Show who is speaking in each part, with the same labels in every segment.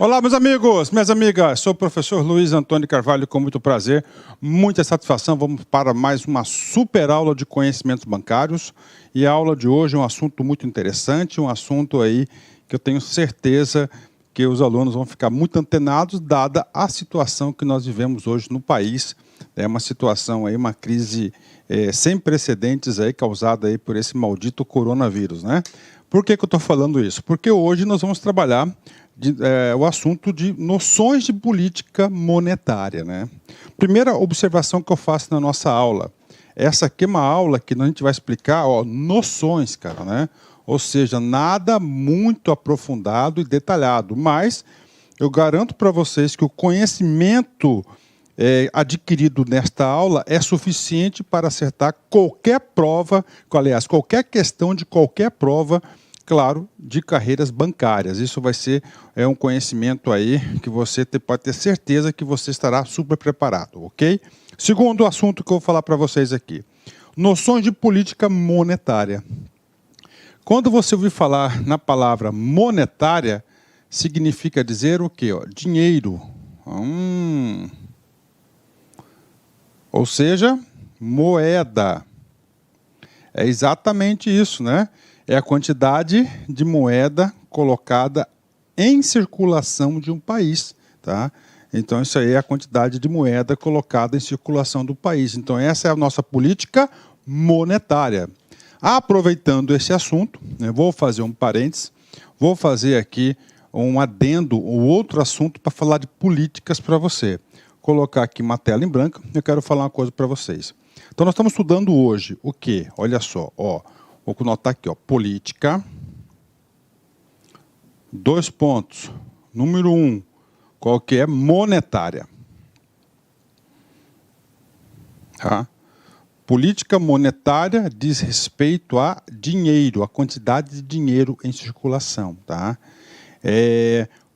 Speaker 1: Olá, meus amigos, minhas amigas, sou o professor Luiz Antônio Carvalho, com muito prazer, muita satisfação. Vamos para mais uma super aula de conhecimentos bancários. E a aula de hoje é um assunto muito interessante, um assunto aí que eu tenho certeza que os alunos vão ficar muito antenados, dada a situação que nós vivemos hoje no país. É uma situação aí, uma crise sem precedentes aí, causada aí por esse maldito coronavírus, né? Por que eu estou falando isso? Porque hoje nós vamos trabalhar o assunto de noções de política monetária, né? Primeira observação que eu faço na nossa aula. Essa aqui é uma aula que a gente vai explicar, noções, cara, né? Ou seja, nada muito aprofundado e detalhado, mas eu garanto para vocês que o conhecimento adquirido nesta aula é suficiente para acertar qualquer prova, aliás, qualquer questão de qualquer prova, claro, de carreiras bancárias. Isso vai ser um conhecimento aí que você pode ter certeza que você estará super preparado, ok? Segundo assunto que eu vou falar para vocês aqui, noções de política monetária. Quando você ouvir falar na palavra monetária, significa dizer o quê? Dinheiro. Ou seja, moeda. É exatamente isso, né? É a quantidade de moeda colocada em circulação de um país, tá? Então, isso aí é a quantidade de moeda colocada em circulação do país. Então, essa é a nossa política monetária. Aproveitando esse assunto, eu vou fazer um parênteses, vou fazer aqui um adendo, ou outro assunto para falar de políticas para você. Vou colocar aqui uma tela em branco, eu quero falar uma coisa para vocês. Então, nós estamos estudando hoje o quê? Olha só, vou anotar aqui, política, 2 pontos. Número 1, qual que é? Monetária. Tá? Política monetária diz respeito a dinheiro, a quantidade de dinheiro em circulação. Tá?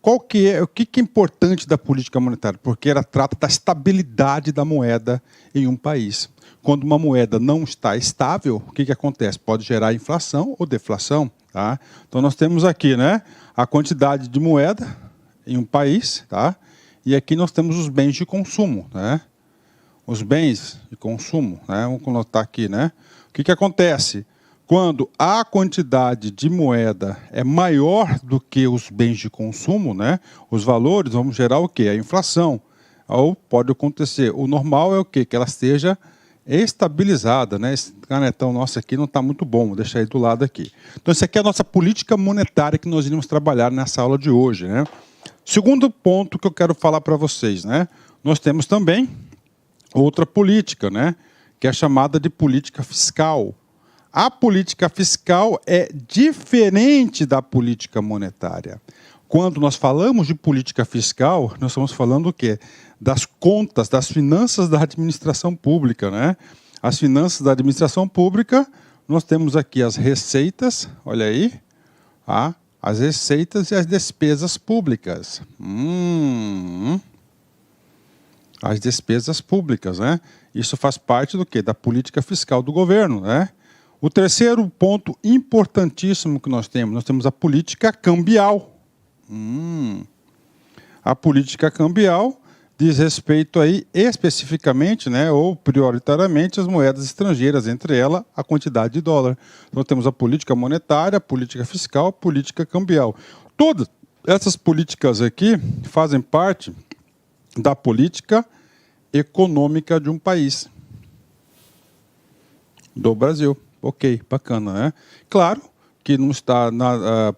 Speaker 1: O que é importante da política monetária? Porque ela trata da estabilidade da moeda em um país. Quando uma moeda não está estável, o que acontece? Pode gerar inflação ou deflação. Tá? Então, nós temos aqui, né, a quantidade de moeda em um país, tá? E aqui nós temos os bens de consumo. Né? Os bens de consumo, né? Vamos colocar aqui, né? O que acontece? Quando a quantidade de moeda é maior do que os bens de consumo, né? Os valores vão gerar o quê? A inflação. Ou pode acontecer, o normal é o quê? Que ela esteja estabilizada, né? Esse canetão nosso aqui não está muito bom, vou deixar ele do lado aqui. Então, essa aqui é a nossa política monetária que nós iremos trabalhar nessa aula de hoje, né? Segundo ponto que eu quero falar para vocês, né? Nós temos também outra política, né? Que é chamada de política fiscal. A política fiscal é diferente da política monetária. Quando nós falamos de política fiscal, nós estamos falando o quê? Das contas, das finanças da administração pública, né? As finanças da administração pública, nós temos aqui as receitas, olha aí, as receitas e as despesas públicas. As despesas públicas, né? Isso faz parte do quê? Da política fiscal do governo, né? O terceiro ponto importantíssimo que nós temos a política cambial. A política cambial diz respeito aí especificamente, né, ou prioritariamente às moedas estrangeiras, entre elas a quantidade de dólar. Então temos a política monetária, a política fiscal, a política cambial. Todas essas políticas aqui fazem parte da política econômica de um país, do Brasil. Ok, bacana, né? Claro que não está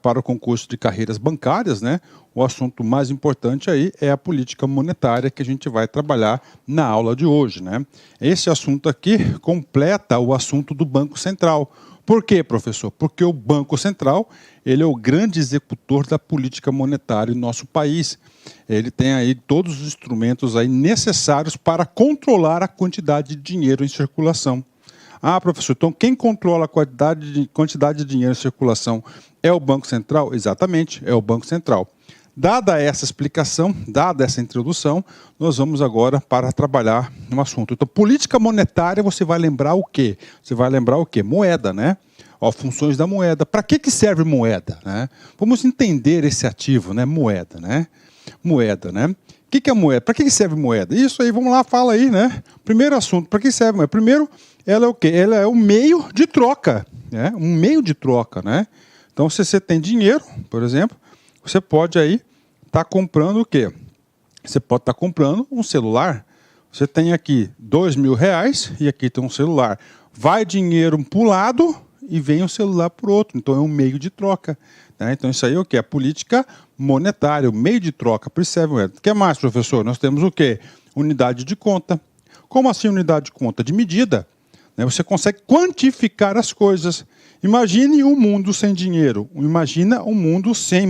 Speaker 1: para o concurso de carreiras bancárias, né? O assunto mais importante aí é a política monetária que a gente vai trabalhar na aula de hoje, né? Esse assunto aqui completa o assunto do Banco Central. Por quê, professor? Porque o Banco Central, ele é o grande executor da política monetária em nosso país. Ele tem aí todos os instrumentos aí necessários para controlar a quantidade de dinheiro em circulação. Professor, então quem controla a quantidade de dinheiro em circulação é o Banco Central? Exatamente, é o Banco Central. Dada essa explicação, dada essa introdução, nós vamos agora para trabalhar no assunto. Então, política monetária, você vai lembrar o quê? Você vai lembrar o quê? Moeda, né? Ó, funções da moeda. Para que serve moeda, né? Vamos entender esse ativo, né? Moeda, né? Moeda, né? O que é moeda? Para que serve moeda? Isso aí, vamos lá, fala aí, né? Primeiro assunto, para que serve moeda? Primeiro, ela é o quê? Ela é o meio de troca, né? Um meio de troca, né? Então, se você tem dinheiro, por exemplo, você pode aí estar comprando o quê? Você pode estar comprando um celular. Você tem aqui R$2.000 e aqui tem um celular. Vai dinheiro para um lado e vem o celular para o outro. Então, é um meio de troca. Né? Então, isso aí é o quê? A política monetária, o meio de troca. Por isso serve moeda. O que mais, professor? Nós temos o quê? Unidade de conta. Como assim unidade de conta? De medida. Né? Você consegue quantificar as coisas. Imagine um mundo sem dinheiro. Imagine um mundo sem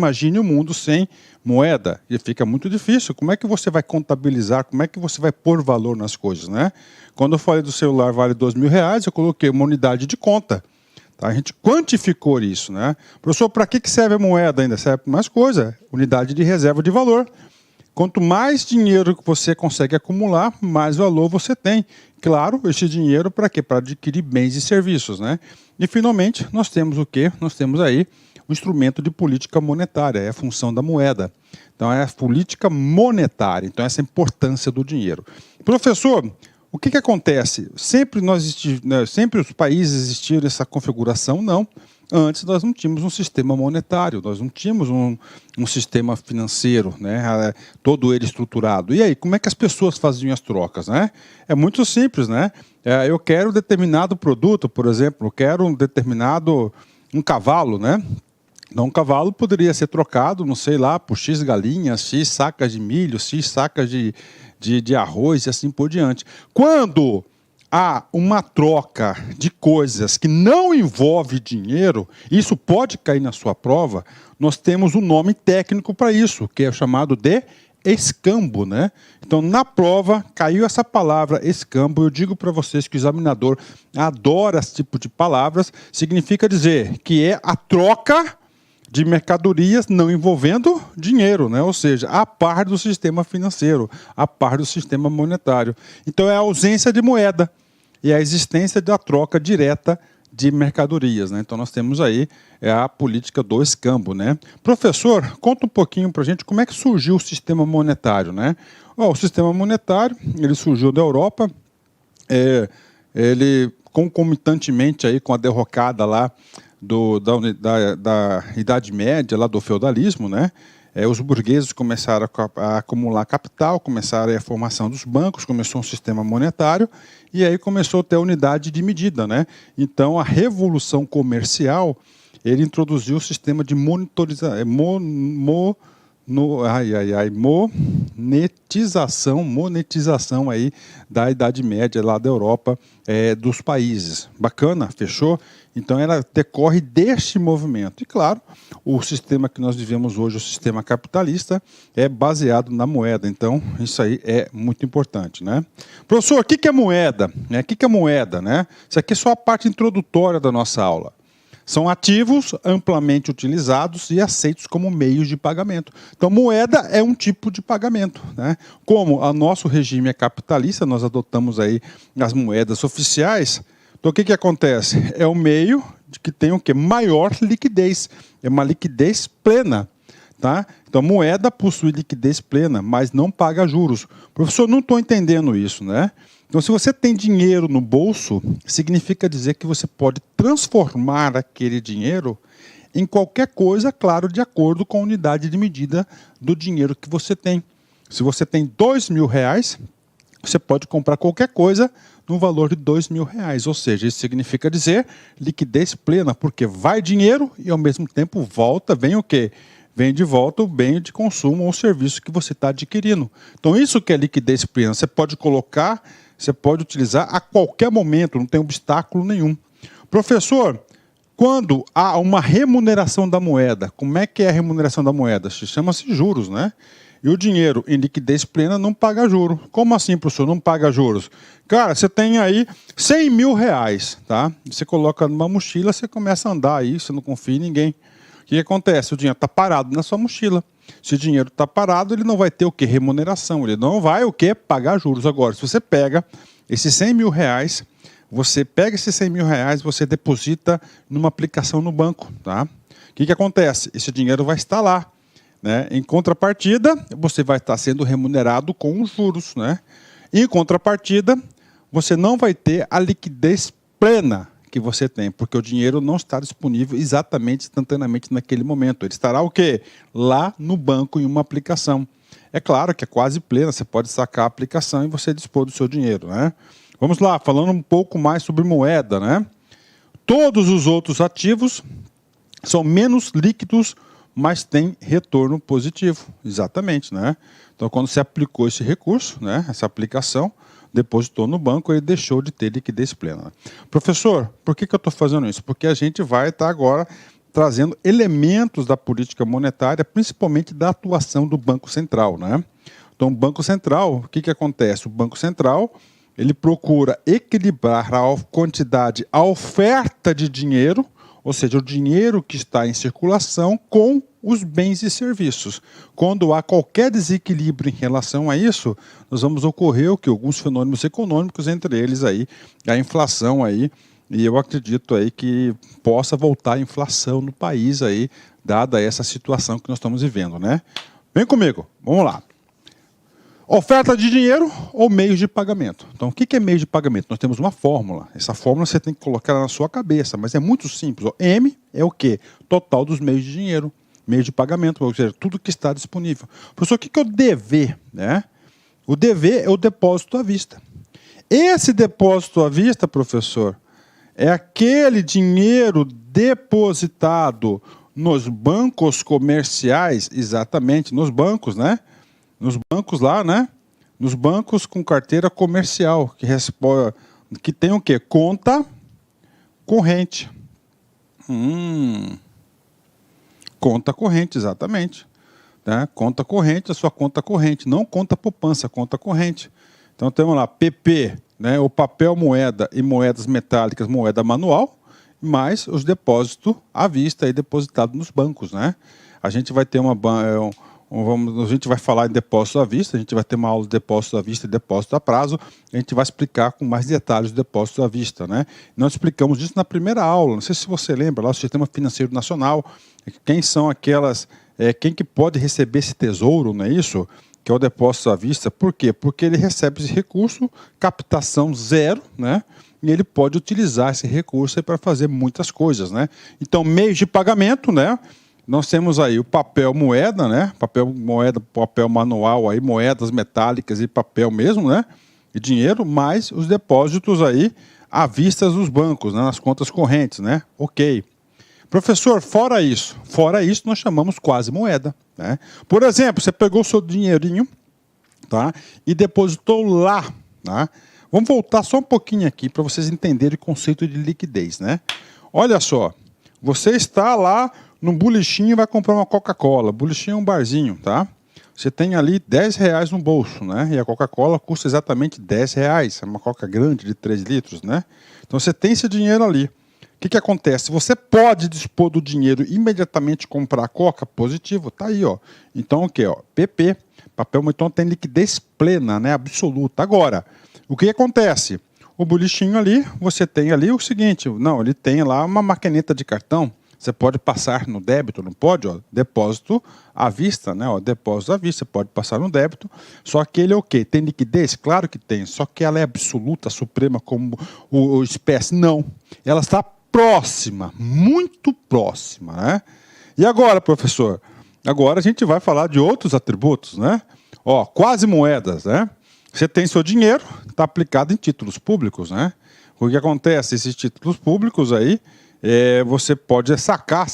Speaker 1: moeda. E fica muito difícil. Como é que você vai contabilizar? Como é que você vai pôr valor nas coisas, né? Quando eu falei do celular vale R$2.000, eu coloquei uma unidade de conta. Tá? A gente quantificou isso, né? Professor, para que serve a moeda ainda? Serve para mais coisa. Unidade de reserva de valor. Quanto mais dinheiro que você consegue acumular, mais valor você tem. Claro, esse dinheiro para quê? Para adquirir bens e serviços, né? E, finalmente, nós temos o quê? Nós temos aí o instrumento de política monetária, é a função da moeda. Então, é a política monetária, então essa é a importância do dinheiro. Professor, o que acontece? Sempre os países existiram nessa configuração? Não. Antes nós não tínhamos um sistema monetário, nós não tínhamos um sistema financeiro, né, todo ele estruturado. E aí, como é que as pessoas faziam as trocas, né? É muito simples, né? Eu quero determinado produto, por exemplo, eu quero um cavalo, né? Então, um cavalo poderia ser trocado, não sei lá, por X galinhas, X sacas de milho, X sacas de arroz e assim por diante. Quando há uma troca de coisas que não envolve dinheiro, isso pode cair na sua prova, nós temos um nome técnico para isso, que é chamado de escambo, né? Então, na prova, caiu essa palavra escambo. Eu digo para vocês que o examinador adora esse tipo de palavras. Significa dizer que é a troca de mercadorias não envolvendo dinheiro, né? Ou seja, a par do sistema financeiro, a par do sistema monetário. Então, é a ausência de moeda e a existência da troca direta de mercadorias, né? Então, nós temos aí a política do escambo, né? Professor, conta um pouquinho para a gente como é que surgiu o sistema monetário, né? O sistema monetário, ele surgiu da Europa, ele concomitantemente aí com a derrocada lá da Idade Média, lá do feudalismo, né? Os burgueses começaram a acumular capital, começaram a formação dos bancos, começou um sistema monetário e aí começou a ter a unidade de medida, né? Então, a Revolução Comercial, ele introduziu o sistema de monetização aí da Idade Média lá da Europa, dos países. Bacana, fechou? Então, ela decorre deste movimento. E, claro, o sistema que nós vivemos hoje, o sistema capitalista, é baseado na moeda. Então, isso aí é muito importante, né? Professor, o que é moeda? O que é moeda, né? Isso aqui é só a parte introdutória da nossa aula. São ativos amplamente utilizados e aceitos como meios de pagamento. Então, moeda é um tipo de pagamento, né? Como o nosso regime é capitalista, nós adotamos aí as moedas oficiais. Então, o que acontece? É o meio que tem o quê? Maior liquidez. É uma liquidez plena. Tá? Então, moeda possui liquidez plena, mas não paga juros. Professor, não estou entendendo isso, né? Então, se você tem dinheiro no bolso, significa dizer que você pode transformar aquele dinheiro em qualquer coisa, claro, de acordo com a unidade de medida do dinheiro que você tem. Se você tem R$2.000, você pode comprar qualquer coisa no valor de R$2.000. Ou seja, isso significa dizer liquidez plena, porque vai dinheiro e, ao mesmo tempo, volta, vem o quê? Vem de volta o bem de consumo ou serviço que você está adquirindo. Então, isso que é liquidez plena. Você pode colocar, você pode utilizar a qualquer momento, não tem obstáculo nenhum. Professor, quando há uma remuneração da moeda, como é que é a remuneração da moeda? Chama-se juros, né? E o dinheiro em liquidez plena não paga juros. Como assim, professor, não paga juros? Cara, você tem aí R$100.000, tá? Você coloca numa mochila, você começa a andar aí, você não confia em ninguém. O que acontece? O dinheiro está parado na sua mochila. Se o dinheiro está parado, ele não vai ter o quê? Remuneração. Ele não vai o quê? Pagar juros. Agora, se você pega esses R$100.000, você pega esses 100 mil reais, você deposita numa aplicação no banco, tá? O que acontece? Esse dinheiro vai estar lá, né? Em contrapartida, você vai estar sendo remunerado com os juros, né? Em contrapartida, você não vai ter a liquidez plena que você tem, porque o dinheiro não está disponível exatamente, instantaneamente naquele momento. Ele estará o quê? Lá no banco, em uma aplicação. É claro que é quase plena, você pode sacar a aplicação e você dispor do seu dinheiro, né? Vamos lá, falando um pouco mais sobre moeda, né? Todos os outros ativos são menos líquidos, mas têm retorno positivo. Exatamente, né? Então, quando você aplicou esse recurso, né, essa aplicação, depositou no banco, ele deixou de ter liquidez plena. Professor, por que eu estou fazendo isso? Porque a gente vai estar agora trazendo elementos da política monetária, principalmente da atuação do Banco Central, né? Então, o Banco Central, o que acontece? O Banco Central, ele procura equilibrar a quantidade, a oferta de dinheiro, ou seja, o dinheiro que está em circulação com os bens e serviços. Quando há qualquer desequilíbrio em relação a isso, nós vamos ocorrer o que alguns fenômenos econômicos, entre eles aí a inflação aí, e eu acredito aí que possa voltar a inflação no país aí, dada essa situação que nós estamos vivendo, né? Vem comigo, vamos lá. Oferta de dinheiro ou meios de pagamento. Então, o que é meio de pagamento? Nós temos uma fórmula. Essa fórmula você tem que colocar na sua cabeça, mas é muito simples. M é o quê? Total dos meios de dinheiro, meio de pagamento, ou seja, tudo que está disponível. Professor, o que é o dever? Né? O dever é o depósito à vista. Esse depósito à vista, professor, é aquele dinheiro depositado nos bancos comerciais, exatamente, nos bancos, né? Nos bancos lá, né? Nos bancos com carteira comercial, que tem o quê? Conta corrente. Conta corrente, exatamente. Né? Conta corrente, a sua conta corrente, não conta poupança, conta corrente. Então temos lá PP, né? O papel moeda e moedas metálicas, moeda manual, mais os depósitos à vista aí depositados nos bancos, né? A gente vai ter a gente vai falar em depósito à vista, a gente vai ter uma aula de depósito à vista e depósito a prazo, a gente vai explicar com mais detalhes o depósito à vista, né? Nós explicamos isso na primeira aula, não sei se você lembra, lá o Sistema Financeiro Nacional, quem são aquelas, quem que pode receber esse tesouro, não é isso? Que é o depósito à vista, por quê? Porque ele recebe esse recurso, captação zero, né? E ele pode utilizar esse recurso para fazer muitas coisas, né? Então, meios de pagamento, né? Nós temos aí o papel moeda, né? Papel moeda, papel manual, aí, moedas metálicas e papel mesmo, né? E dinheiro, mais os depósitos aí à vista dos bancos, né? Nas contas correntes, né? Ok. Professor, fora isso nós chamamos quase moeda, né? Por exemplo, você pegou o seu dinheirinho, tá? E depositou lá, tá? Vamos voltar só um pouquinho aqui para vocês entenderem o conceito de liquidez, né? Olha só, você está lá no bolichinho e vai comprar uma Coca-Cola. Bolichinho é um barzinho, tá? Você tem ali 10 reais no bolso, né? E a Coca-Cola custa exatamente 10 reais. É uma Coca grande de 3 litros, né? Então você tem esse dinheiro ali. O que acontece? Você pode dispor do dinheiro e imediatamente comprar a Coca? Positivo, tá aí, ó. Então o que? PP, papel então tem liquidez plena, né? Absoluta. Agora, o que acontece? O bolichinho ali, você tem ali o seguinte, não, ele tem lá uma maquineta de cartão. Você pode passar no débito, não pode? Ó, depósito à vista, né? Ó, depósito à vista, você pode passar no débito. Só que ele é o quê? Tem liquidez? Claro que tem. Só que ela é absoluta, suprema, como o espécie? Não. Ela está próxima, muito próxima, né? E agora, professor? Agora a gente vai falar de outros atributos, né? Ó, quase moedas, né? Você tem seu dinheiro, está aplicado em títulos públicos, né? O que acontece? Esses títulos públicos aí, você pode sacar,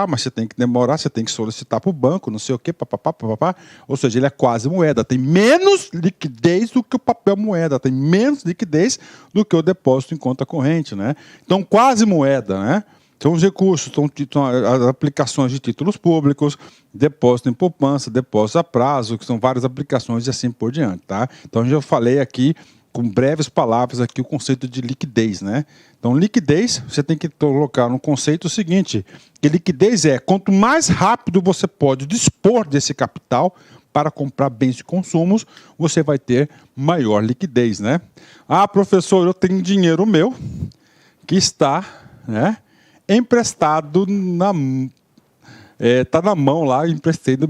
Speaker 1: mas você tem que demorar, você tem que solicitar para o banco, não sei o quê, papapá. Ou seja, ele é quase moeda, tem menos liquidez do que o papel moeda, tem menos liquidez do que o depósito em conta corrente, né? Então, quase moeda, né? São os recursos, são as aplicações de títulos públicos, depósito em poupança, depósito a prazo, que são várias aplicações e assim por diante, tá? Então, já falei aqui, com breves palavras, aqui o conceito de liquidez, né? Então, liquidez, você tem que colocar no conceito o seguinte, que liquidez quanto mais rápido você pode dispor desse capital, para comprar bens de consumos, você vai ter maior liquidez, né? Ah, professor, eu tenho dinheiro meu que está, né, emprestado tá na mão lá, emprestei no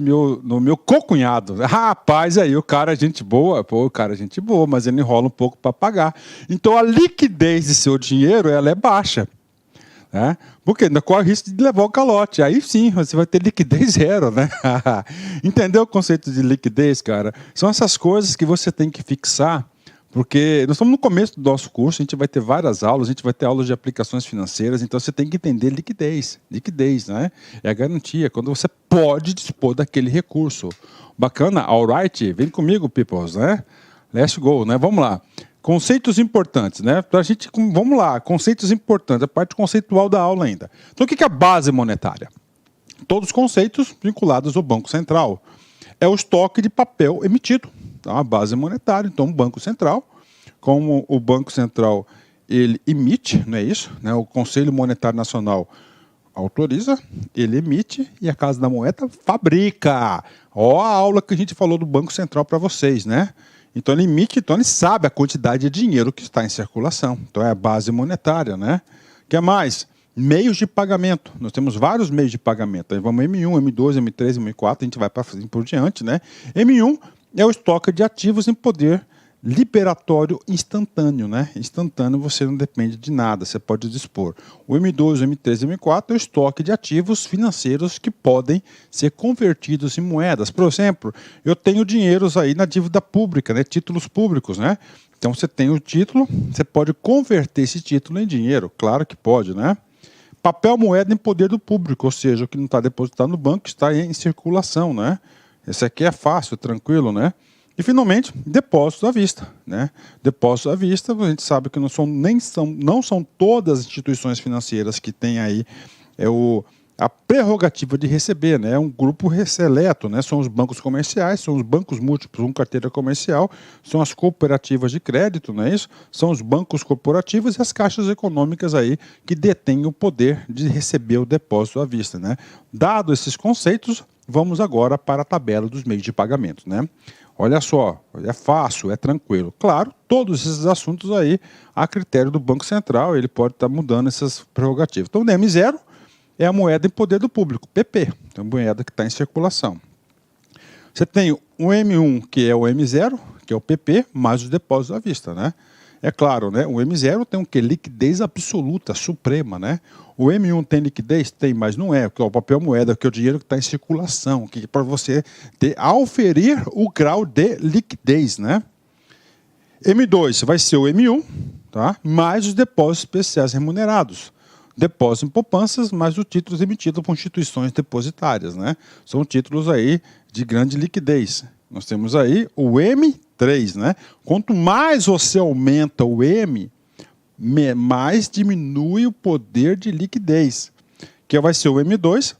Speaker 1: meu co-cunhado. Rapaz, aí o cara é gente boa, o cara é gente boa, mas ele enrola um pouco para pagar. Então a liquidez de seu dinheiro, ela é baixa. Né? Porque ainda corre o risco de levar o calote. Aí sim, você vai ter liquidez zero, né? Entendeu o conceito de liquidez, cara? São essas coisas que você tem que fixar, porque nós estamos no começo do nosso curso, a gente vai ter várias aulas, a gente vai ter aulas de aplicações financeiras, então você tem que entender liquidez. Liquidez, né? É a garantia, quando você pode dispor daquele recurso. Bacana? Alright? Vem comigo, peoples, né? Let's go, né? Vamos lá. Conceitos importantes, né? Pra gente, vamos lá, conceitos importantes, a parte conceitual da aula ainda. Então, o que é a base monetária? Todos os conceitos vinculados ao Banco Central. É o estoque de papel emitido, tá? A base monetária. Então, o Banco Central, como o Banco Central ele emite, não é isso? Né? O Conselho Monetário Nacional autoriza, ele emite e a Casa da Moeda fabrica. Ó a aula que a gente falou do Banco Central para vocês, né? Então ele emite, então ele sabe a quantidade de dinheiro que está em circulação. Então é a base monetária, né? O que mais? Meios de pagamento. Nós temos vários meios de pagamento. Aí vamos M1, M2, M3, M4, a gente vai por diante, né? M1 é o estoque de ativos em poder liberatório instantâneo, né? Instantâneo, você não depende de nada, você pode dispor. O M2, o M3 e o M4 é o estoque de ativos financeiros que podem ser convertidos em moedas. Por exemplo, eu tenho dinheiros aí na dívida pública, né? Títulos públicos, né? Então você tem o título, você pode converter esse título em dinheiro, claro que pode, né? Papel moeda em poder do público, ou seja, o que não está depositado no banco está em circulação, né? Esse aqui é fácil, tranquilo, né? E, finalmente, depósitos à vista, né? Depósitos à vista, a gente sabe que não são todas as instituições financeiras que têm aí a prerrogativa de receber, né? É um grupo seleto, né? São os bancos comerciais, são os bancos múltiplos, carteira comercial, são as cooperativas de crédito, não é isso? São os bancos corporativos e as caixas econômicas aí que detêm o poder de receber o depósito à vista, né? Dado esses conceitos, vamos agora para a tabela dos meios de pagamento, né? Olha só, é fácil, é tranquilo. Claro, todos esses assuntos aí, a critério do Banco Central, ele pode estar mudando essas prerrogativas. Então, o M0 é a moeda em poder do público, PP, é a moeda que está em circulação. Você tem o M1, que é o M0, que é o PP, mais os depósitos à vista, né? É claro, né? O M0 tem o quê? Liquidez absoluta, suprema, né? O M1 tem liquidez? Tem, mas não é, porque é o papel moeda, que é o dinheiro que está em circulação, que é para você auferir o grau de liquidez, né? M2 vai ser o M1, tá? Mais os depósitos especiais remunerados. Depósito em poupanças, mais os títulos emitidos por instituições depositárias, né? São títulos aí de grande liquidez. Nós temos aí o M3, né? Quanto mais você aumenta o M, mais diminui o poder de liquidez, que vai ser o M2,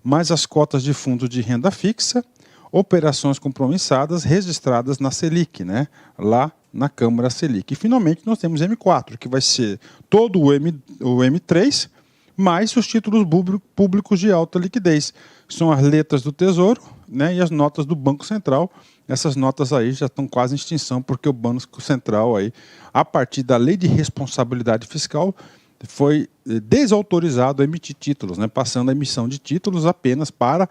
Speaker 1: mais as cotas de fundos de renda fixa, operações compromissadas registradas na Selic, né? Lá na Câmara Selic. E, finalmente, nós temos M4, que vai ser todo o M3, mais os títulos públicos de alta liquidez. São as letras do Tesouro, né, e as notas do Banco Central. Essas notas aí já estão quase em extinção, porque o Banco Central, aí, a partir da Lei de Responsabilidade Fiscal, foi desautorizado a emitir títulos, né, passando a emissão de títulos apenas para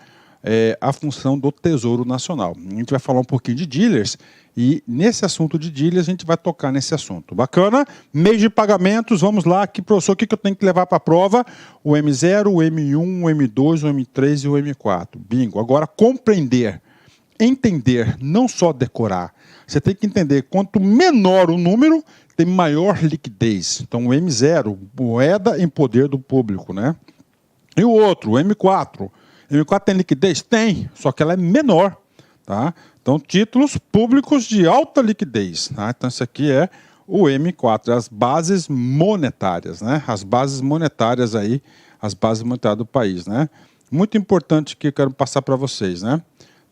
Speaker 1: a função do Tesouro Nacional. A gente vai falar um pouquinho de dealers e nesse assunto de dealers a gente vai tocar nesse assunto. Bacana? Meios de pagamentos, vamos lá. Aqui, professor, o que eu tenho que levar para a prova? O M0, o M1, o M2, o M3 e o M4. Bingo. Agora, compreender, entender, não só decorar. Você tem que entender, quanto menor o número, tem maior liquidez. Então, o M0, moeda em poder do público, né? E o outro, o M4. M4 tem liquidez? Tem, só que ela é menor, tá? Então, títulos públicos de alta liquidez, tá? Então, isso aqui é o M4, as bases monetárias, né? As bases monetárias aí, as bases monetárias do país, né? Muito importante que eu quero passar para vocês, né?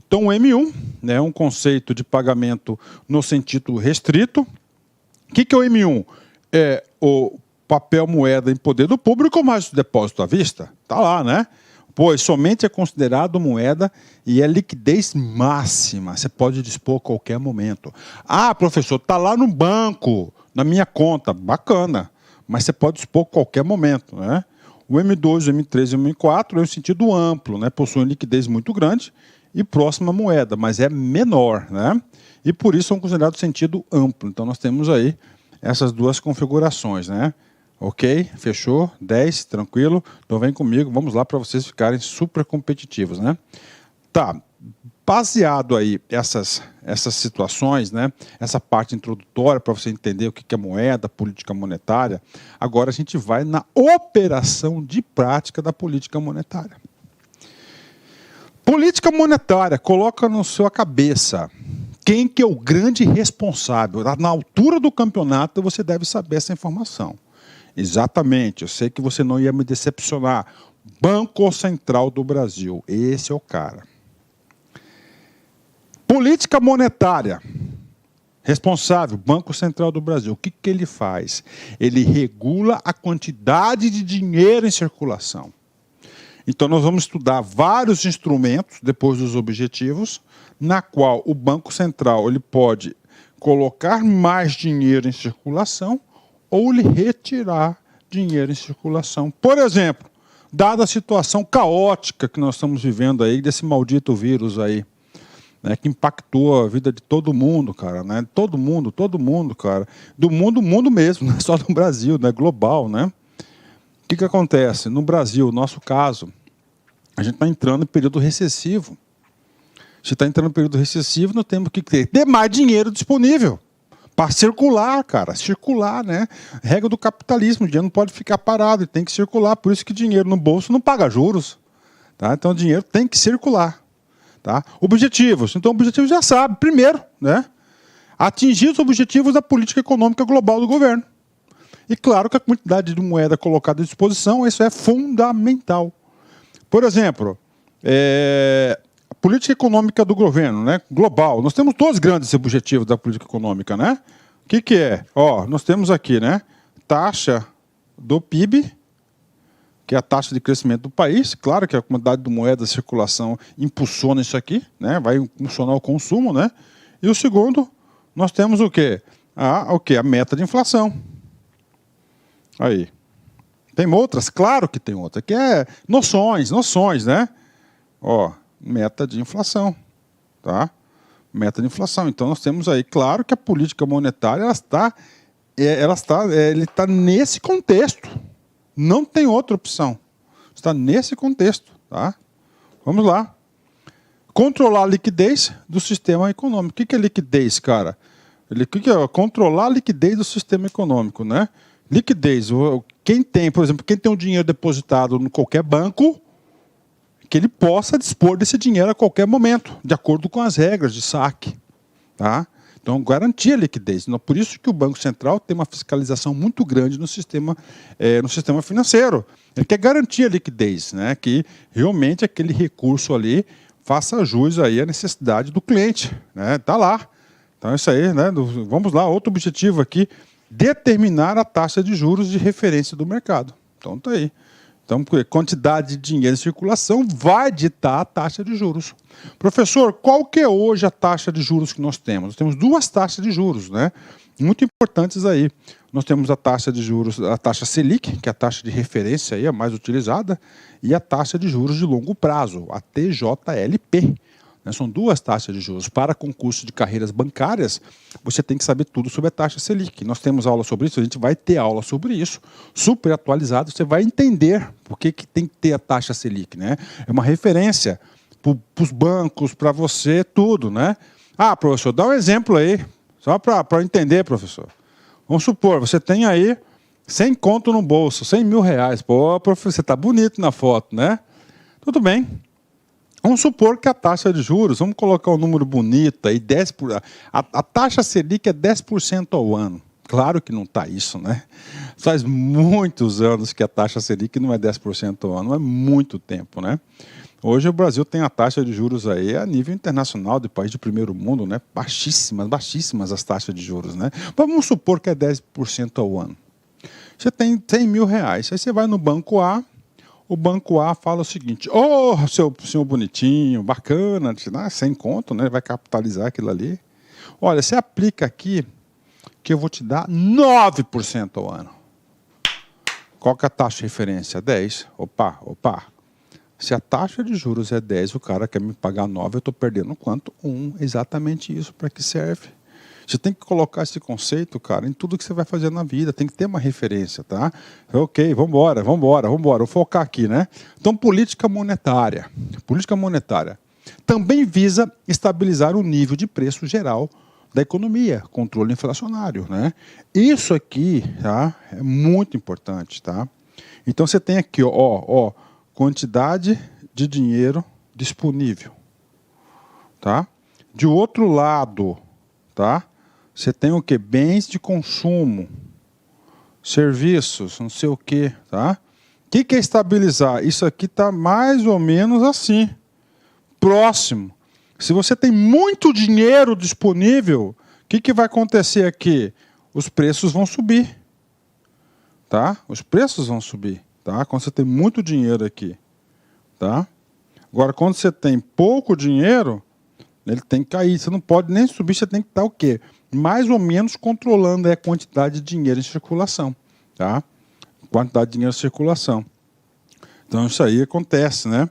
Speaker 1: Então, o M1, né, é um conceito de pagamento no sentido restrito. O que é o M1? É o papel moeda em poder do público mais o depósito à vista? Tá lá, né? pois somente é considerado moeda e é liquidez máxima. Você pode dispor a qualquer momento. Ah, professor, está lá no banco, na minha conta. Bacana, mas você pode dispor a qualquer momento, né? O M2, o M3 e o M4 é um sentido amplo, né? Possuem liquidez muito grande e próxima à moeda, mas é menor, né? E por isso são considerados sentido amplo. Então nós temos aí essas duas configurações, né? Ok? Fechou? 10, tranquilo? Então vem comigo, vamos lá para vocês ficarem super competitivos, né? Tá, baseado aí essas situações, né? Essa parte introdutória para você entender o que é moeda, política monetária, agora a gente vai na operação de prática da política monetária. Política monetária, coloca na sua cabeça quem que é o grande responsável. Na altura do campeonato você deve saber essa informação. Exatamente, eu sei que você não ia me decepcionar. Banco Central do Brasil, esse é o cara. Política monetária, responsável, Banco Central do Brasil. O que ele faz? Ele regula a quantidade de dinheiro em circulação. Então nós vamos estudar vários instrumentos, depois dos objetivos, na qual o Banco Central ele pode colocar mais dinheiro em circulação ou lhe retirar dinheiro em circulação. Por exemplo, dada a situação caótica que nós estamos vivendo aí, desse maldito vírus aí, né, que impactou a vida de todo mundo, cara, né? Todo mundo, cara. Do mundo mesmo, não é só do Brasil, né? Global, né? O que acontece? No Brasil, no nosso caso, a gente está entrando em período recessivo. Se está entrando em período recessivo, nós temos que ter mais dinheiro disponível para circular, cara. Circular, né? Regra do capitalismo, o dinheiro não pode ficar parado, ele tem que circular. Por isso que dinheiro no bolso não paga juros. Tá? Então, o dinheiro tem que circular. Tá? Objetivos. Então, objetivos já sabe. Primeiro, né? Atingir os objetivos da política econômica global do governo. E claro que a quantidade de moeda colocada à disposição, isso é fundamental. Por exemplo, a política econômica do governo, né, global. Nós temos dois grandes objetivos da política econômica, né? O que é? Ó, nós temos aqui, né, taxa do PIB, que é a taxa de crescimento do país. Claro que a quantidade de moeda, a circulação impulsiona isso aqui, né, vai impulsionar o consumo, né? E o segundo, nós temos o quê? A meta de inflação. Aí. Tem outras? Claro que tem outra, que é noções, né? Ó, meta de inflação, tá? Meta de inflação. Então nós temos aí, claro que a política monetária ele está nesse contexto. Não tem outra opção. Está nesse contexto, tá? Vamos lá. Controlar a liquidez do sistema econômico. O que é liquidez, cara? O que é controlar a liquidez do sistema econômico, né? Liquidez. Quem tem, por exemplo, quem tem um dinheiro depositado em qualquer banco, que ele possa dispor desse dinheiro a qualquer momento, de acordo com as regras de saque. Tá? Então, garantir a liquidez. Então, por isso que o Banco Central tem uma fiscalização muito grande no sistema financeiro. Ele quer garantir a liquidez, né? Que realmente aquele recurso ali faça jus aí à necessidade do cliente. Né? Tá lá. Então, é isso aí. Né? Vamos lá, outro objetivo aqui, determinar a taxa de juros de referência do mercado. Então, está aí. Então, quantidade de dinheiro em circulação vai ditar a taxa de juros. Professor, qual que é hoje a taxa de juros que nós temos? Nós temos duas taxas de juros, né? Muito importantes aí. Nós temos a taxa de juros, a taxa Selic, que é a taxa de referência aí, a mais utilizada, e a taxa de juros de longo prazo, a TJLP. São duas taxas de juros. Para concurso de carreiras bancárias, você tem que saber tudo sobre a taxa Selic. Nós temos aula sobre isso, a gente vai ter aula sobre isso, super atualizado, você vai entender por que tem que ter a taxa Selic. Né? É uma referência para os bancos, para você, tudo. Né? Ah, professor, dá um exemplo aí, só para entender, professor. Vamos supor, você tem aí 100 conto no bolso, 100 mil reais. Pô, professor, você está bonito na foto, né? Tudo bem. Vamos supor que a taxa de juros, vamos colocar um número bonito aí, a taxa Selic é 10% ao ano. Claro que não está isso, né? Faz muitos anos que a taxa Selic não é 10% ao ano, é muito tempo, né? Hoje o Brasil tem a taxa de juros aí a nível internacional, de país de primeiro mundo, né? Baixíssimas as taxas de juros, né? Vamos supor que é 10% ao ano. Você tem 100 mil reais, aí você vai no banco A, o banco A fala o seguinte: ô, seu senhor bonitinho, bacana, sem conto, né? Vai capitalizar aquilo ali. Olha, você aplica aqui que eu vou te dar 9% ao ano. Qual que é a taxa de referência? 10. Opa. Se a taxa de juros é 10, o cara quer me pagar 9, eu estou perdendo quanto? 1. Exatamente isso. Para que serve? Você tem que colocar esse conceito, cara, em tudo que você vai fazer na vida. Tem que ter uma referência, tá? Ok, vamos embora. Vou focar aqui, né? Então, política monetária. Política monetária também visa estabilizar o nível de preço geral da economia, controle inflacionário, né? Isso aqui, tá, é muito importante, tá? Então, você tem aqui, ó, quantidade de dinheiro disponível, tá? De outro lado, tá? Você tem o quê? Bens de consumo, serviços, não sei o quê, tá? O que é estabilizar? Isso aqui está mais ou menos assim, próximo. Se você tem muito dinheiro disponível, o que vai acontecer aqui? Os preços vão subir, tá? Os preços vão subir, tá? Quando você tem muito dinheiro aqui, tá? Agora, quando você tem pouco dinheiro, ele tem que cair. Você não pode nem subir, você tem que estar o quê? Mais ou menos controlando a quantidade de dinheiro em circulação, tá? Quantidade de dinheiro em circulação. Então, isso aí acontece, né?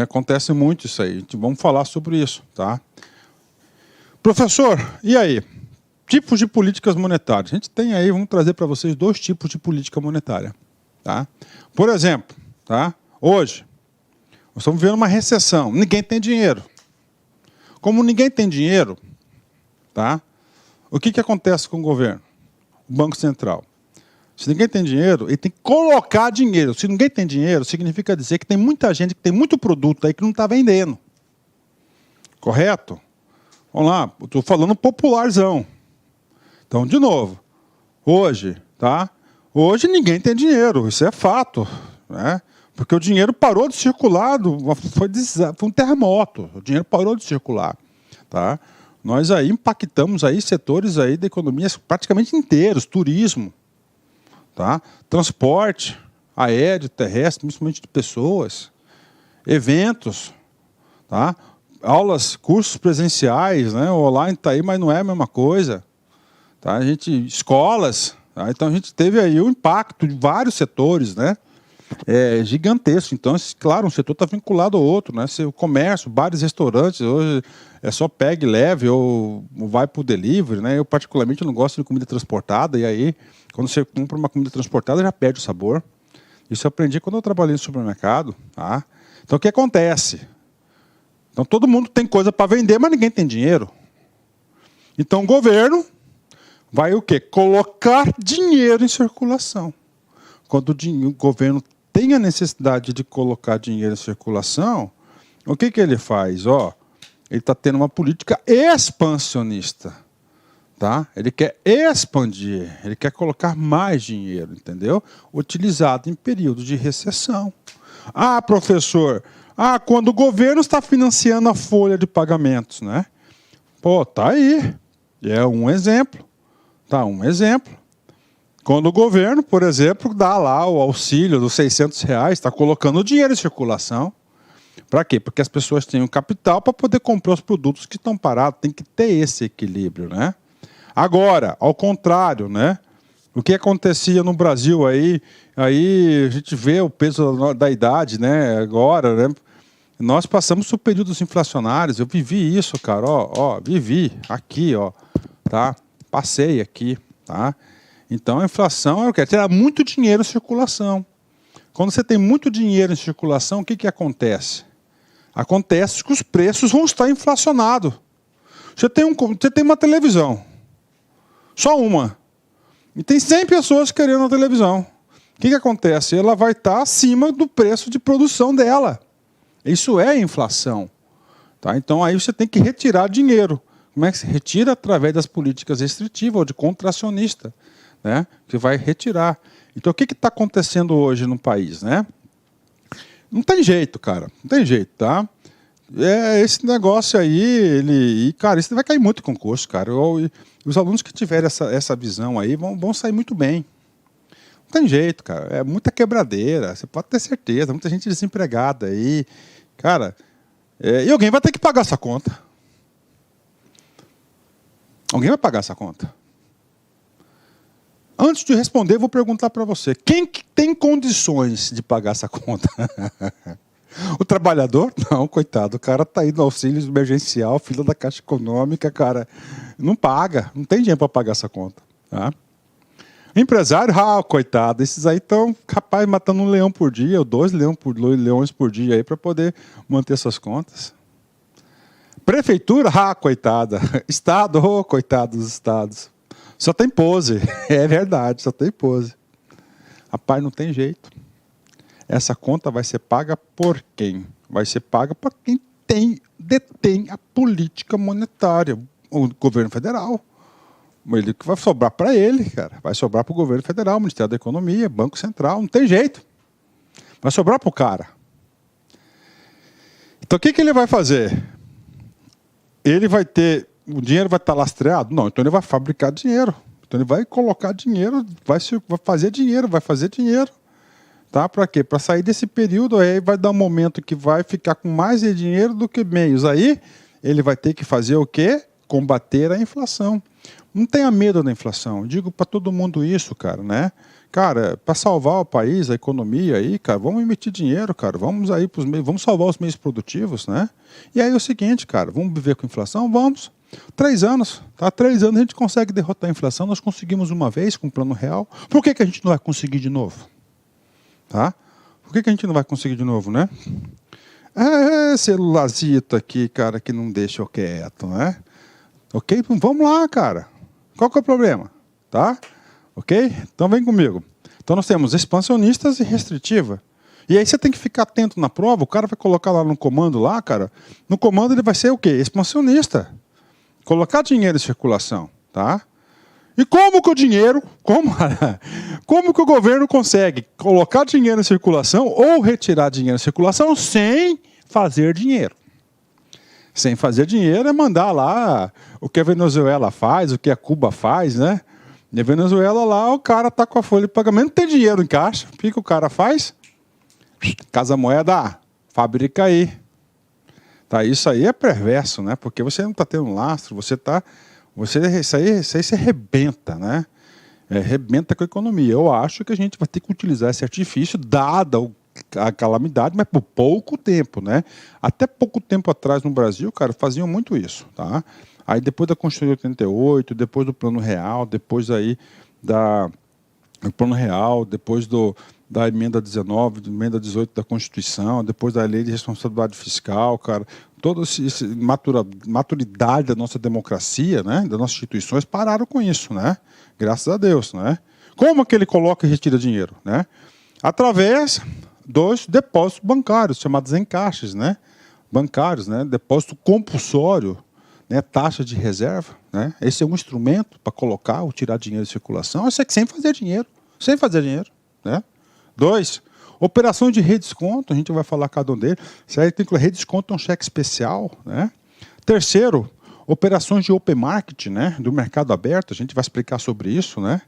Speaker 1: Acontece muito isso aí. Vamos falar sobre isso, tá? Professor, e aí? Tipos de políticas monetárias. A gente tem aí, vamos trazer para vocês 2 tipos de política monetária, tá? Por exemplo, tá? Hoje, nós estamos vivendo uma recessão. Ninguém tem dinheiro. Como ninguém tem dinheiro, tá? O que acontece com o governo? O Banco Central. Se ninguém tem dinheiro, ele tem que colocar dinheiro. Se ninguém tem dinheiro, significa dizer que tem muita gente que tem muito produto aí que não está vendendo. Correto? Vamos lá, estou falando popularzão. Então, de novo, hoje, tá? Hoje ninguém tem dinheiro, isso é fato, né? Porque o dinheiro parou de circular, foi um terremoto, o dinheiro parou de circular, tá? Nós aí impactamos aí setores aí da economia praticamente inteiros, turismo, tá? Transporte aéreo, terrestre, principalmente de pessoas, eventos, tá? Aulas, cursos presenciais, né? O online está aí, mas não é a mesma coisa, tá? Escolas, tá? Então a gente teve aí o impacto de vários setores, né? Gigantesco. Então, claro, um setor está vinculado ao outro, né? O comércio, bares, restaurantes, hoje é só pegue, leve ou vai para o delivery, né? Eu particularmente não gosto de comida transportada, e aí, quando você compra uma comida transportada, já perde o sabor. Isso eu aprendi quando eu trabalhei no supermercado, tá? Então, o que acontece? Então, todo mundo tem coisa para vender, mas ninguém tem dinheiro. Então, o governo vai o quê? Colocar dinheiro em circulação. Quando o governo tem a necessidade de colocar dinheiro em circulação, o que ele faz? Ele está tendo uma política expansionista. Tá? Ele quer expandir, ele quer colocar mais dinheiro, entendeu? Utilizado em período de recessão. Ah, professor, quando o governo está financiando a folha de pagamentos, né? Pô, tá aí. É um exemplo. Tá, um exemplo. Quando o governo, por exemplo, dá lá o auxílio dos R$600, está colocando dinheiro em circulação. Para quê? Porque as pessoas têm o capital para poder comprar os produtos que estão parados. Tem que ter esse equilíbrio, né? Agora, ao contrário, né? O que acontecia no Brasil aí a gente vê o peso da idade, né? Agora, né? Nós passamos por períodos inflacionários. Eu vivi isso, cara. Vivi aqui, tá? Passei aqui, tá? Então, a inflação é o quê? Terá muito dinheiro em circulação. Quando você tem muito dinheiro em circulação, o que acontece? Acontece que os preços vão estar inflacionados. Você tem uma televisão, só uma, e tem 100 pessoas querendo a televisão. O que acontece? Ela vai estar acima do preço de produção dela. Isso é inflação. Tá? Então, aí você tem que retirar dinheiro. Como é que se retira? Através das políticas restritivas ou de contracionista. Né, que vai retirar. Então, o que está acontecendo hoje no país? Né? Não tem jeito, cara. Não tem jeito, tá? Esse negócio aí, cara, isso vai cair muito concurso, cara. Os alunos que tiverem essa visão aí vão sair muito bem. tem jeito, cara. É muita quebradeira, você pode ter certeza. Muita gente desempregada aí. Cara, e alguém vai ter que pagar essa conta. Alguém vai pagar essa conta. Antes de responder, vou perguntar para você. Quem que tem condições de pagar essa conta? O trabalhador? Não, coitado. O cara está aí no auxílio emergencial, fila da Caixa Econômica, cara. Não paga. Não tem dinheiro para pagar essa conta. Tá? Empresário? Coitado. Esses aí estão, capaz, matando um leão por dia, ou 2 leões por dia aí para poder manter suas contas. Prefeitura? Coitada. Estado? Coitado dos estados. Só tem pose. É verdade, só tem pose. Rapaz, não tem jeito. Essa conta vai ser paga por quem? Vai ser paga por quem detém a política monetária. O governo federal. Ele que vai sobrar para ele, cara. Vai sobrar para o governo federal, Ministério da Economia, Banco Central. Não tem jeito. Vai sobrar para o cara. Então, o que ele vai fazer? Ele vai ter... O dinheiro vai estar lastreado? Não, então ele vai fabricar dinheiro. Então ele vai colocar dinheiro, vai fazer dinheiro. Tá? Para quê? Para sair desse período, aí vai dar um momento que vai ficar com mais dinheiro do que meios. Aí ele vai ter que fazer o quê? Combater a inflação. Não tenha medo da inflação. Eu digo para todo mundo isso, cara, né? Cara, para salvar o país, a economia aí, cara, vamos emitir dinheiro, cara. Vamos aí pros meios, vamos salvar os meios produtivos, né? E aí é o seguinte, cara, vamos viver com inflação? Vamos. 3 anos, tá? 3 anos a gente consegue derrotar a inflação. Nós conseguimos uma vez com o Plano Real. Por que a gente não vai conseguir de novo? Tá? Por que a gente não vai conseguir de novo, né? Celularzito aqui, cara, que não deixa eu quieto, né? Ok? Vamos lá, cara. Qual que é o problema? Tá? Ok? Então vem comigo. Então nós temos expansionistas e restritiva. E aí você tem que ficar atento na prova. O cara vai colocar lá no comando lá, cara. No comando ele vai ser o quê? Expansionista. Colocar dinheiro em circulação, tá? E como que o dinheiro, como que o governo consegue colocar dinheiro em circulação ou retirar dinheiro em circulação sem fazer dinheiro? Sem fazer dinheiro é mandar lá o que a Venezuela faz, o que a Cuba faz, né? E a Venezuela lá, o cara tá com a folha de pagamento, não tem dinheiro em caixa. O que o cara faz? Casa Moeda, fabrica aí. Tá, isso aí é perverso, né? Porque você não está tendo lastro, isso aí se arrebenta, né? Arrebenta com a economia. Eu acho que a gente vai ter que utilizar esse artifício, dada a calamidade, mas por pouco tempo, né? Até pouco tempo atrás no Brasil, cara, faziam muito isso, tá? Aí depois da Constituição de 88, depois do Plano Real, depois aí do Plano Real, depois da emenda 19, da emenda 18 da Constituição, depois da lei de responsabilidade fiscal, cara, toda essa maturidade da nossa democracia, né, das nossas instituições, pararam com isso, né? Graças a Deus, né? Como que ele coloca e retira dinheiro, né? Através dos depósitos bancários, chamados encaixes, né? Bancários, né? Depósito compulsório, né? Taxa de reserva, né? Esse é um instrumento para colocar ou tirar dinheiro de circulação, isso é que sem fazer dinheiro, né? 2, operação de redesconto, a gente vai falar cada um deles. Isso aí tem que redesconto é um cheque especial, né? 3º, operações de open market, né? Do mercado aberto, a gente vai explicar sobre isso, né?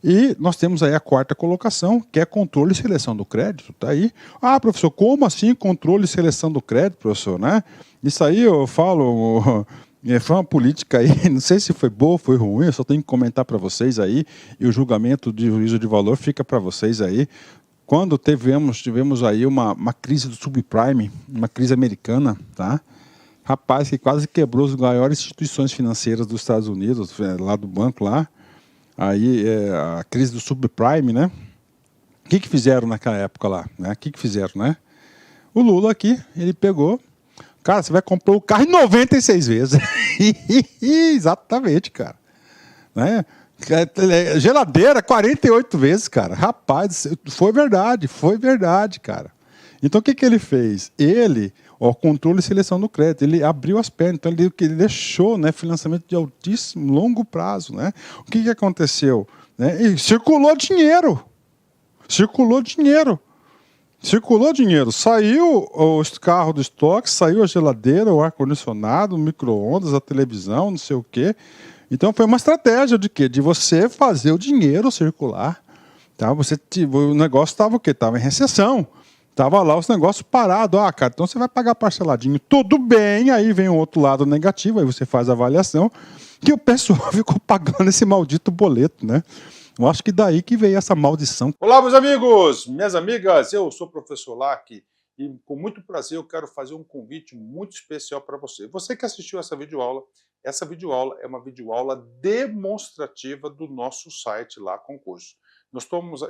Speaker 1: E nós temos aí a 4ª colocação, que é controle e seleção do crédito, tá aí. Professor, como assim controle e seleção do crédito, professor, né? Isso aí eu falo, foi uma política aí, não sei se foi boa ou foi ruim, eu só tenho que comentar para vocês aí, e o julgamento de juízo de valor fica para vocês aí. Quando tivemos aí uma crise do subprime, uma crise americana, tá? Rapaz, que quase quebrou as maiores instituições financeiras dos Estados Unidos, lá do banco lá. Aí a crise do subprime, né? O que fizeram naquela época lá? Né? O que fizeram, né? O Lula aqui, ele pegou, cara, você vai comprar o carro em 96 vezes. Exatamente, cara. Né? Geladeira 48 vezes, cara. Rapaz, foi verdade, cara. Então o que ele fez? Controle e seleção do crédito, ele abriu as pernas, então ele deixou, né, financiamento de altíssimo, longo prazo, né? O que aconteceu? Né? E circulou dinheiro, saiu o carro do estoque, saiu a geladeira, o ar-condicionado, o micro-ondas, a televisão, não sei o quê. Então foi uma estratégia de quê? De você fazer o dinheiro circular. Tá? O negócio estava o quê? Estava em recessão. Tava lá os negócios parados. Ah, cara, então você vai pagar parceladinho. Tudo bem, aí vem o outro lado negativo, aí você faz a avaliação, que o pessoal ficou pagando esse maldito boleto, né? Eu acho que daí que veio essa maldição. Olá, meus amigos, minhas amigas, eu sou o professor Lack e com muito prazer eu quero fazer um convite muito especial para você. Você que assistiu essa videoaula é uma videoaula demonstrativa do nosso site lá, concurso.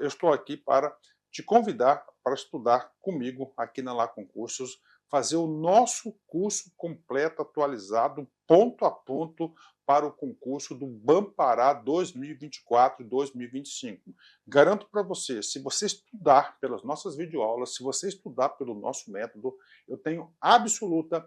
Speaker 1: Eu estou aqui para te convidar para estudar comigo aqui na Lá Concursos, fazer o nosso curso completo, atualizado, ponto a ponto, para o concurso do Bampará 2024 e 2025. Garanto para você, se você estudar pelas nossas videoaulas, se você estudar pelo nosso método, eu tenho absoluta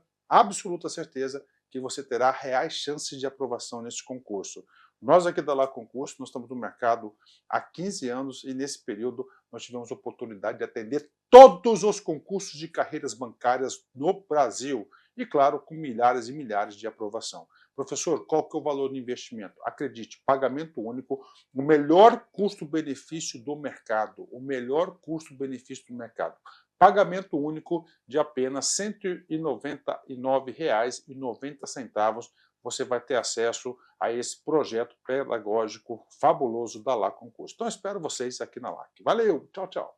Speaker 1: certeza que você terá reais chances de aprovação nesse concurso. Nós aqui da Lá Concurso, nós estamos no mercado há 15 anos e nesse período nós tivemos a oportunidade de atender todos os concursos de carreiras bancárias no Brasil e, claro, com milhares e milhares de aprovação. Professor, qual que é o valor do investimento? Acredite, pagamento único, o melhor custo-benefício do mercado, o melhor custo-benefício do mercado. Pagamento único de apenas R$ 199,90. Você vai ter acesso a esse projeto pedagógico fabuloso da Lá Concurso. Então, espero vocês aqui na LAC. Valeu, tchau, tchau.